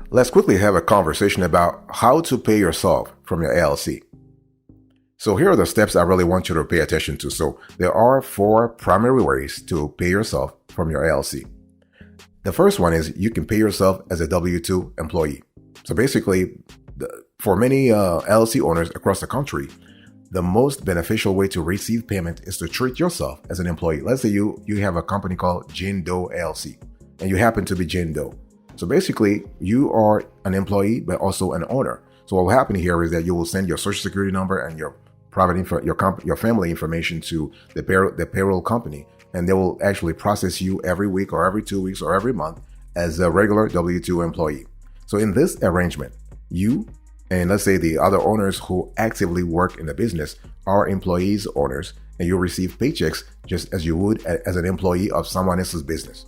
Let's quickly have a conversation about how to pay yourself from your LLC. So here are the steps I really want you to pay attention to. So there are 4 primary ways to pay yourself from your LLC. The first one is you can pay yourself as a W-2 employee. So basically, for many LLC owners across the country, the most beneficial way to receive payment is to treat yourself as an employee. Let's say you have a company called Jane Doe LLC, and you happen to be Jane Doe. So basically, you are an employee, but also an owner. So what will happen here is that you will send your social security number and your your family information to the payroll company, and they will actually process you every week or every 2 weeks or every month as a regular W-2 employee. So in this arrangement, you and let's say the other owners who actively work in the business are employees, owners, and you receive paychecks just as you would as an employee of someone else's business.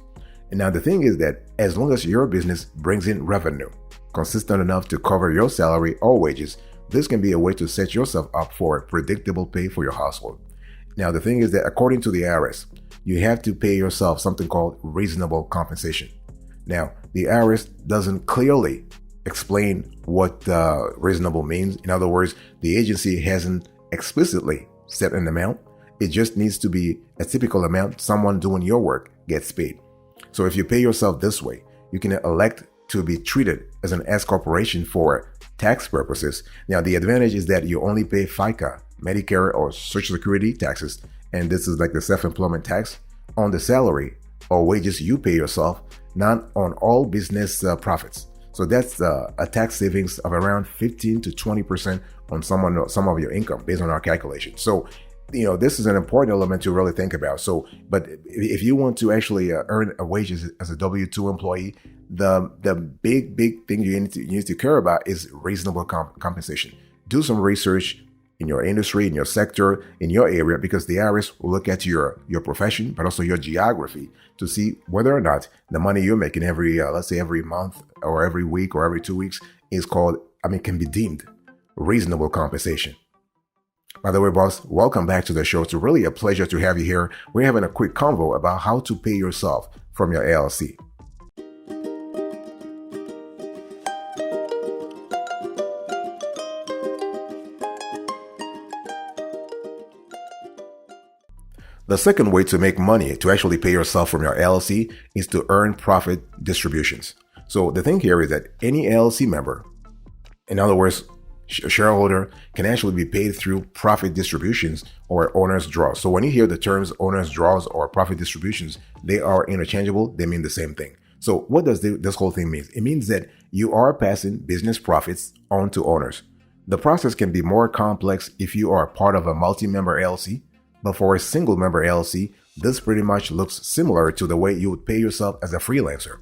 And now the thing is that as long as your business brings in revenue consistent enough to cover your salary or wages, this can be a way to set yourself up for predictable pay for your household. Now the thing is that according to the IRS, you have to pay yourself something called reasonable compensation. Now the IRS doesn't clearly explain what reasonable means. In other words, the agency hasn't explicitly set an amount. It just needs to be a typical amount someone doing your work gets paid. So if you pay yourself this way, you can elect to be treated as an S corporation for tax purposes. Now, the advantage is that you only pay FICA, Medicare, or Social Security taxes, and this is like the self-employment tax, on the salary or wages you pay yourself, not on all business profits. So that's a tax savings of around 15 to 20% on some of your income based on our calculation. So, this is an important element to really think about. So, but if you want to actually earn a wages as a W-2 employee, the big thing you need to care about is reasonable compensation. Do some research in your industry, in your sector, in your area, because the IRS will look at your profession, but also your geography to see whether or not the money you're making every, let's say every month or every week or every 2 weeks can be deemed reasonable compensation. By the way, boss, welcome back to the show. It's really a pleasure to have you here. We're having a quick convo about how to pay yourself from your LLC. The second way to make money to actually pay yourself from your LLC is to earn profit distributions. So the thing here is that any LLC member, in other words, a shareholder, can actually be paid through profit distributions or owner's draws. So when you hear the terms owner's draws or profit distributions, they are interchangeable. They mean the same thing. So what does this whole thing mean? It means that you are passing business profits on to owners. The process can be more complex if you are part of a multi-member LLC, but for a single member LLC, this pretty much looks similar to the way you would pay yourself as a freelancer.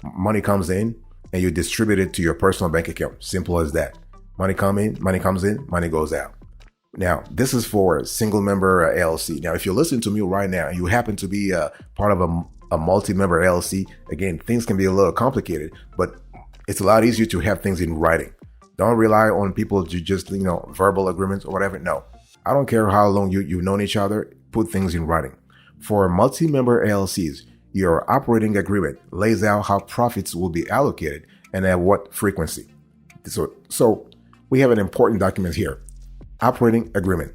Money comes in and you distribute it to your personal bank account. Simple as that. Money comes in, money goes out. Now, this is for a single member LLC. Now, if you're listening to me right now and you happen to be part of a multi-member LLC, again, things can be a little complicated, but it's a lot easier to have things in writing. Don't rely on people to just, verbal agreements or whatever. No, I don't care how long you've known each other, put things in writing. For multi-member LLCs, your operating agreement lays out how profits will be allocated and at what frequency. So we have an important document here, operating agreement.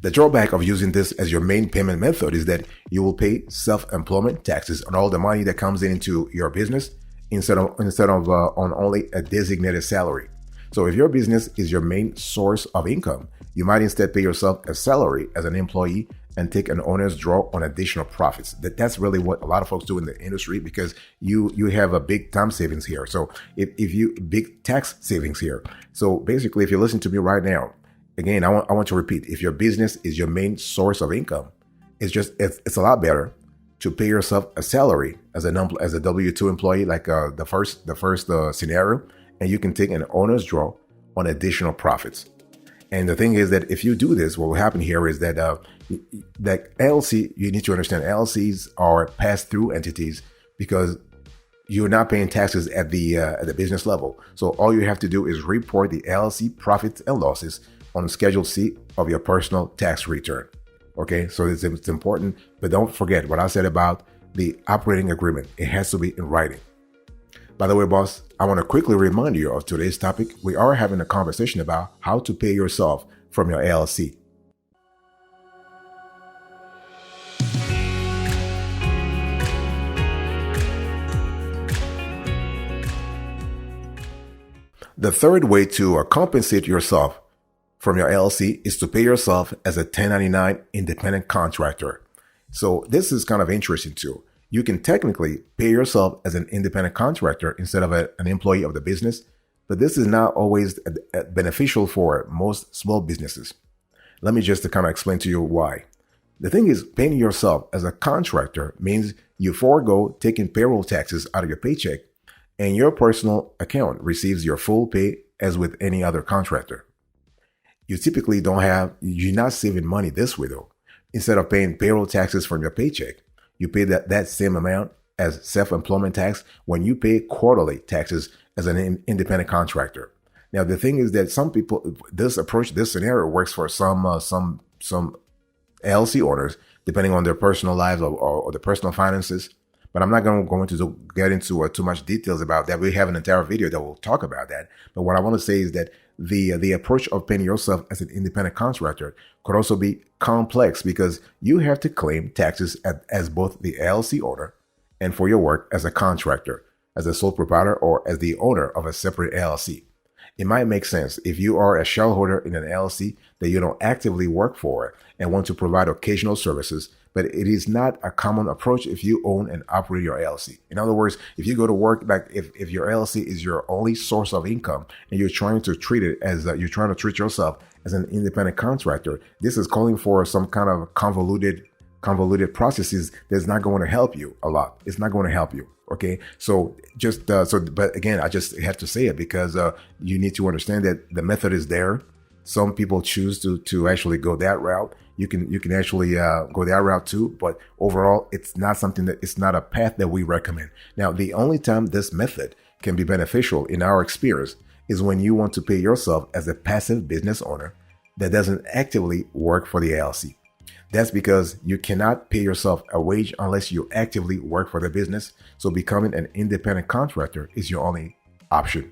The drawback of using this as your main payment method is that you will pay self-employment taxes on all the money that comes into your business instead of on only a designated salary. So if your business is your main source of income, you might instead pay yourself a salary as an employee and take an owner's draw on additional profits. That's really what a lot of folks do in the industry, because you have a big time savings here. So if you big tax savings here. So basically, if you listen to me right now, again, I want to repeat, if your business is your main source of income, it's a lot better to pay yourself a salary as a W-2 employee, like the first scenario, and you can take an owner's draw on additional profits. And the thing is that if you do this, what will happen here is that that LLC, you need to understand LLCs are pass-through entities because you're not paying taxes at the business level. So all you have to do is report the LLC profits and losses on Schedule C of your personal tax return. Okay, so it's important, but don't forget what I said about the operating agreement. It has to be in writing. By the way, boss, I want to quickly remind you of today's topic. We are having a conversation about how to pay yourself from your LLC. The third way to compensate yourself from your LLC is to pay yourself as a 1099 independent contractor. So this is kind of interesting too. You can technically pay yourself as an independent contractor instead of an employee of the business, but this is not always beneficial for most small businesses. Let me just kind of explain to you why. The thing is, paying yourself as a contractor means you forego taking payroll taxes out of your paycheck, and your personal account receives your full pay as with any other contractor. You're not saving money this way though. Instead of paying payroll taxes from your paycheck, you pay that same amount as self-employment tax when you pay quarterly taxes as an independent contractor. Now, the thing is that some people, this scenario works for some LLC owners, depending on their personal lives or their personal finances. But I'm not going to get into too much details about that. We have an entire video that will talk about that. But what I want to say is that the approach of paying yourself as an independent contractor could also be complex because you have to claim taxes as both the LLC owner and for your work as a contractor, as a sole proprietor, or as the owner of a separate LLC. It might make sense if you are a shareholder in an LLC that you don't actively work for and want to provide occasional services, but it is not a common approach if you own and operate your LLC. In other words, if you go to work, like if your LLC is your only source of income and you're trying to treat it as you're trying to treat yourself as an independent contractor, this is calling for some kind of convoluted processes that's not going to help you a lot. It's not going to help you. Okay. So but again, I just have to say it because you need to understand that the method is there. Some people choose to actually go that route. You can actually go that route too, but overall, it's not a path that we recommend. Now, the only time this method can be beneficial in our experience is when you want to pay yourself as a passive business owner that doesn't actively work for the LLC. That's because you cannot pay yourself a wage unless you actively work for the business. So becoming an independent contractor is your only option.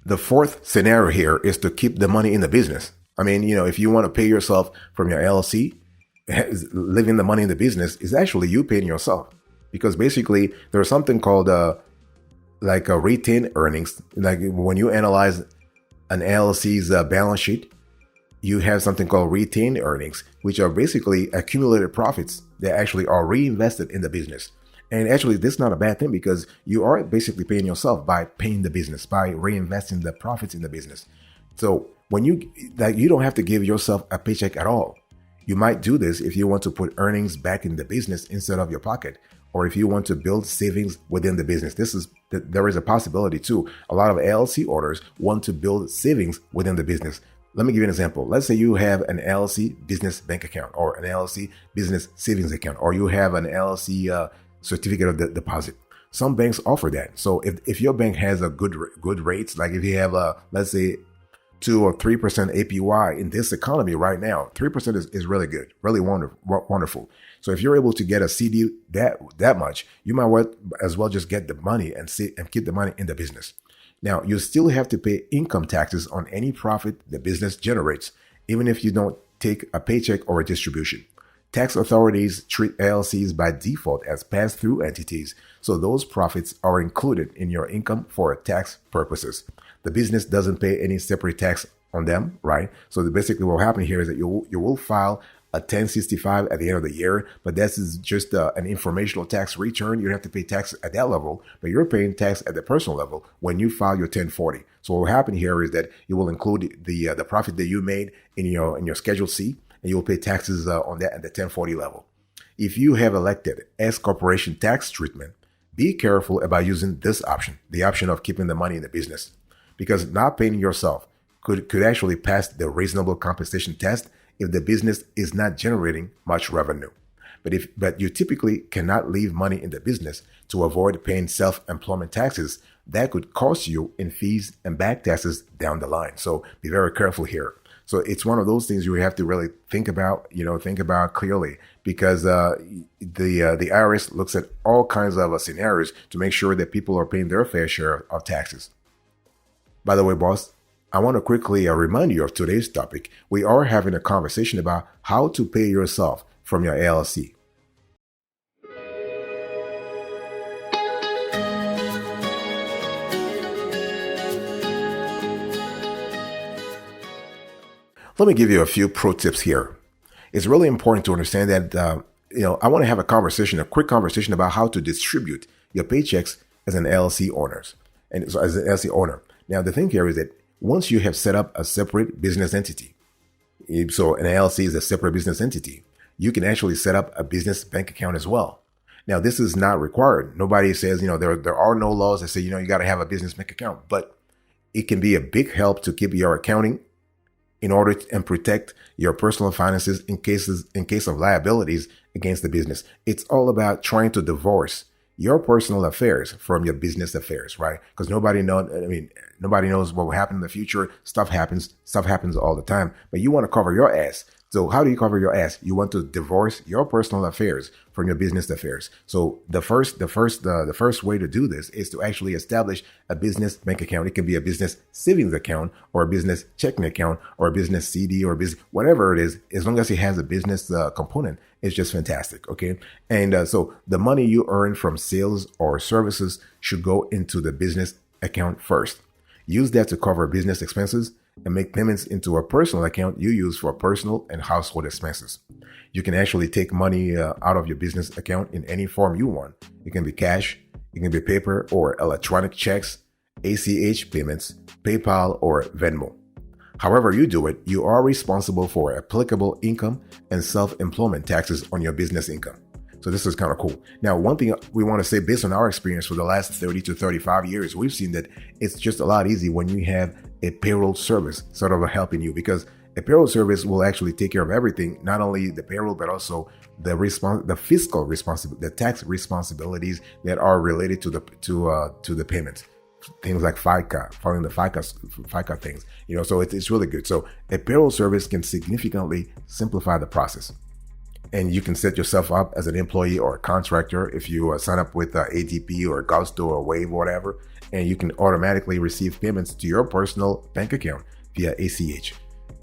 The fourth scenario here is to keep the money in the business. I mean, if you want to pay yourself from your LLC, leaving the money in the business is actually you paying yourself. Because basically, there's something called like a retained earnings. Like when you analyze an LLC's balance sheet, you have something called retained earnings, which are basically accumulated profits that actually are reinvested in the business. And actually, this is not a bad thing because you are basically paying yourself by paying the business, by reinvesting the profits in the business. So when you don't have to give yourself a paycheck at all. You might do this if you want to put earnings back in the business instead of your pocket, or if you want to build savings within the business. There is a possibility too. A lot of LLC owners want to build savings within the business. Let me give you an example. Let's say you have an LLC business bank account or an LLC business savings account, or you have an LLC certificate of deposit. Some banks offer that. So if your bank has a good rates, like if you have let's say 2 or 3% APY in this economy right now, 3% is really good, really wonderful. So if you're able to get a CD that much, you might as well just get the money and keep the money in the business. Now, you still have to pay income taxes on any profit the business generates, even if you don't take a paycheck or a distribution. Tax authorities treat LLCs by default as pass-through entities, so those profits are included in your income for tax purposes. The business doesn't pay any separate tax on them, right? So basically what will happen here is that you will file a 1065 at the end of the year, but this is just an informational tax return. You don't have to pay tax at that level, but you're paying tax at the personal level when you file your 1040. So what will happen here is that you will include the profit that you made in your Schedule C, and you will pay taxes on that at the 1040 level. If you have elected S corporation tax treatment, be careful about using this option, the option of keeping the money in the business, because not paying yourself could actually pass the reasonable compensation test if the business is not generating much revenue. But you typically cannot leave money in the business to avoid paying self-employment taxes that could cost you in fees and back taxes down the line. So be very careful here. So it's one of those things you have to really think about clearly, because the IRS looks at all kinds of scenarios to make sure that people are paying their fair share of taxes. By the way, boss, I want to quickly remind you of today's topic. We are having a conversation about how to pay yourself from your LLC. Let me give you a few pro tips here. It's really important to understand that, I want to have a quick conversation about how to distribute your paychecks as an LLC owner. Now, the thing here is that once you have set up a separate business entity, so an LLC is a separate business entity, you can actually set up a business bank account as well. Now, this is not required. Nobody says, there are no laws that say, you got to have a business bank account, but it can be a big help to keep your accounting in order and protect your personal finances in case of liabilities against the business. It's all about trying to divorce your personal affairs from your business affairs, right? Because nobody knows what will happen in the future. Stuff happens all the time, but you want to cover your ass. So how do you cover your ass? You want to divorce your personal affairs from your business affairs. So the first way to do this is to actually establish a business bank account. It can be a business savings account or a business checking account or a business CD or business, whatever it is, as long as it has a business component, it's just fantastic. Okay. And so the money you earn from sales or services should go into the business account first. Use that to cover business expenses and make payments into a personal account you use for personal and household expenses. You can actually take money out of your business account in any form you want. It can be cash, it can be paper or electronic checks, ACH payments, PayPal, or Venmo. However you do it, you are responsible for applicable income and self-employment taxes on your business income. So this is kind of cool. Now, one thing we want to say, based on our experience for the last 30 to 35 years, we've seen that it's just a lot easier when you have a payroll service sort of helping you, because a payroll service will actually take care of everything, not only the payroll, but also the fiscal responsibility, the tax responsibilities that are related to the payments. Things like FICA, following the FICA things, so it's really good. So a payroll service can significantly simplify the process. And you can set yourself up as an employee or a contractor if you sign up with ADP or Gusto or Wave or whatever, and you can automatically receive payments to your personal bank account via ACH.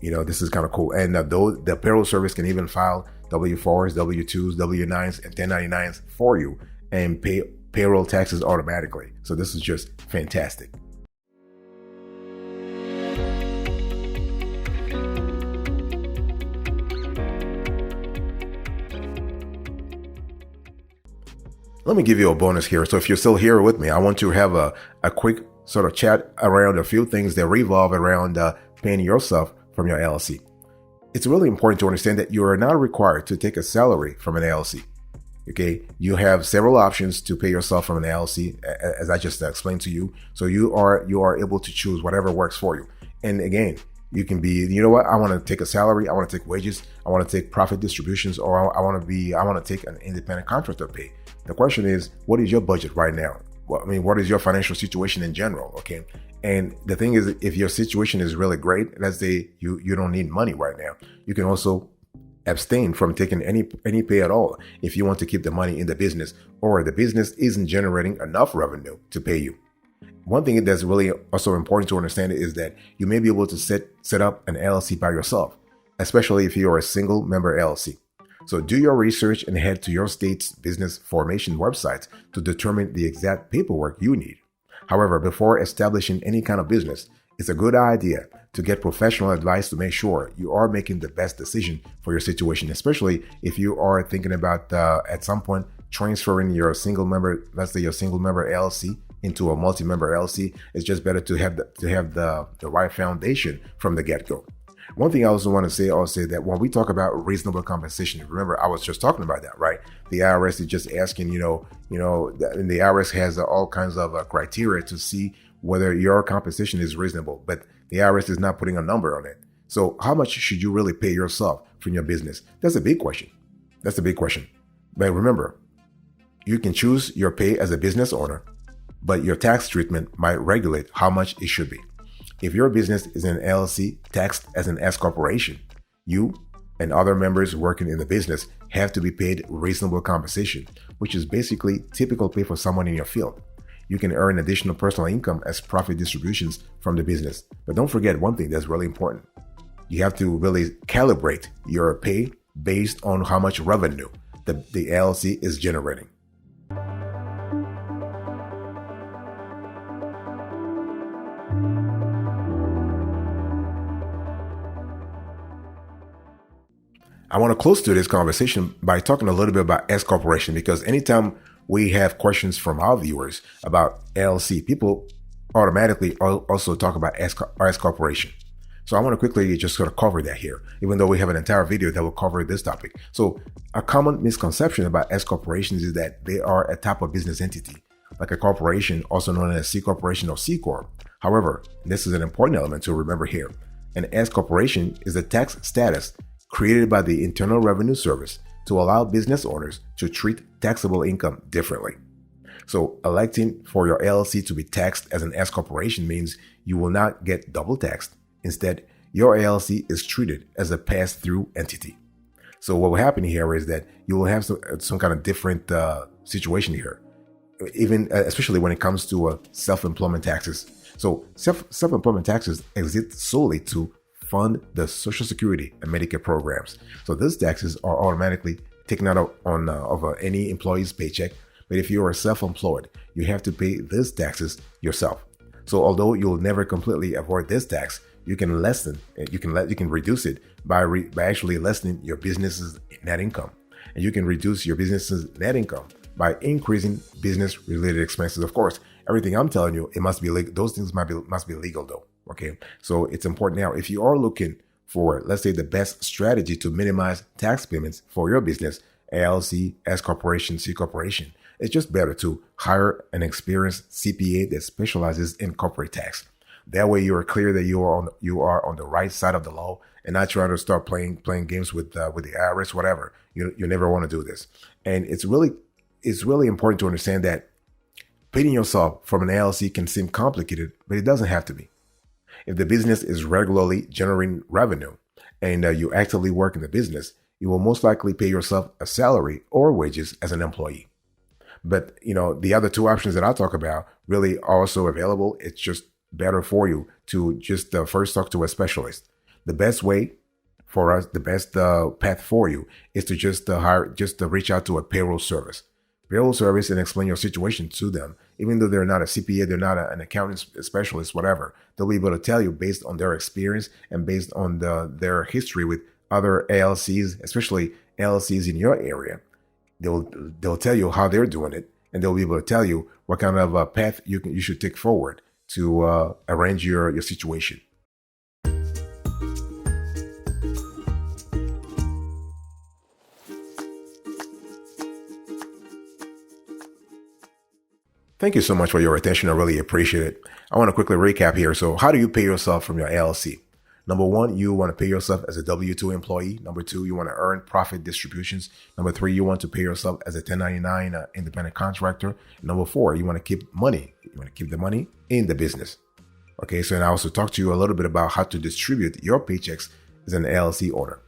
This is kind of cool. And the payroll service can even file W-4s, W-2s, W-9s, and 1099s for you and pay payroll taxes automatically. So this is just fantastic. Let me give you a bonus here. So if you're still here with me, I want to have a quick sort of chat around a few things that revolve around paying yourself from your LLC. It's really important to understand that you are not required to take a salary from an LLC. Okay, you have several options to pay yourself from an LLC, as I just explained to you. So you are able to choose whatever works for you. And again, you can be, I want to take a salary, I want to take wages, I want to take profit distributions, or I want to take an independent contractor pay. The question is, what is your budget right now? What is your financial situation in general? Okay. And the thing is, if your situation is really great, let's say you don't need money right now, you can also abstain from taking any pay at all if you want to keep the money in the business, or the business isn't generating enough revenue to pay you. One thing that's really also important to understand is that you may be able to set up an LLC by yourself, especially if you're a single member LLC. So do your research and head to your state's business formation website to determine the exact paperwork you need. However, before establishing any kind of business, it's a good idea to get professional advice to make sure you are making the best decision for your situation, especially if you are thinking about at some point transferring your single member, let's say your single member LLC into a multi-member LLC. It's just better to have the right foundation from the get-go. One thing I also want to say that when we talk about reasonable compensation, remember I was just talking about that, right? The IRS is just asking, and the IRS has all kinds of criteria to see whether your compensation is reasonable, but the IRS is not putting a number on it. So how much should you really pay yourself from your business? That's a big question. But remember, you can choose your pay as a business owner, but your tax treatment might regulate how much it should be. If your business is an LLC taxed as an S corporation, you and other members working in the business have to be paid reasonable compensation, which is basically typical pay for someone in your field. You can earn additional personal income as profit distributions from the business. But don't forget one thing that's really important. You have to really calibrate your pay based on how much revenue the LLC is generating. I want to close to this conversation by talking a little bit about S corporation, because anytime we have questions from our viewers about LLC, people automatically also talk about S corporation. So I want to quickly just sort of cover that here, even though we have an entire video that will cover this topic. So a common misconception about S corporations is that they are a type of business entity, like a corporation, also known as C corporation or C corp. However, this is an important element to remember here. An S corporation is a tax status created by the Internal Revenue Service to allow business owners to treat taxable income differently. So electing for your LLC to be taxed as an S corporation means you will not get double taxed. Instead, your LLC is treated as a pass-through entity. So what will happen here is that you will have some kind of different situation here, even especially when it comes to self-employment taxes. So self-employment taxes exist solely to fund the Social Security and Medicare programs. So those taxes are automatically taken out of any employee's paycheck. But if you are self-employed, you have to pay these taxes yourself. So although you'll never completely avoid this tax, you can reduce it by actually lessening your business's net income, and you can reduce your business's net income by increasing business-related expenses. Of course, everything I'm telling you, it must be legal. Those things must be legal though. Okay, so it's important now. If you are looking for, let's say, the best strategy to minimize tax payments for your business, LLC, S corporation, C corporation, it's just better to hire an experienced CPA that specializes in corporate tax. That way, you are clear that you are on the right side of the law and not trying to start playing games with the IRS, whatever. You never want to do this. And it's really important to understand that paying yourself from an LLC can seem complicated, but it doesn't have to be. If the business is regularly generating revenue and you actively work in the business, you will most likely pay yourself a salary or wages as an employee. But the other two options that I'll talk about really are also available. It's just better for you to just first talk to a specialist. The best way for us, the best path for you is to just reach out to a payroll service. Payroll service and explain your situation to them. Even though they're not a CPA, they're not an accounting specialist, whatever, they'll be able to tell you based on their experience and based on their history with other LLCs, especially LLCs in your area. They'll tell you how they're doing it, and they'll be able to tell you what kind of a path you should take forward to arrange your situation. Thank you so much for your attention. I really appreciate it. I want to quickly recap here. So how do you pay yourself from your LLC? Number one, you want to pay yourself as a W-2 employee. Number two, you want to earn profit distributions. Number three, you want to pay yourself as a 1099 independent contractor. Number four, you want to keep money. You want to keep the money in the business. Okay, so and I also talked to you a little bit about how to distribute your paychecks as an LLC owner.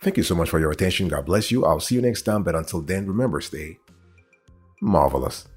Thank you so much for your attention. God bless you. I'll see you next time. But until then, remember, stay marvelous.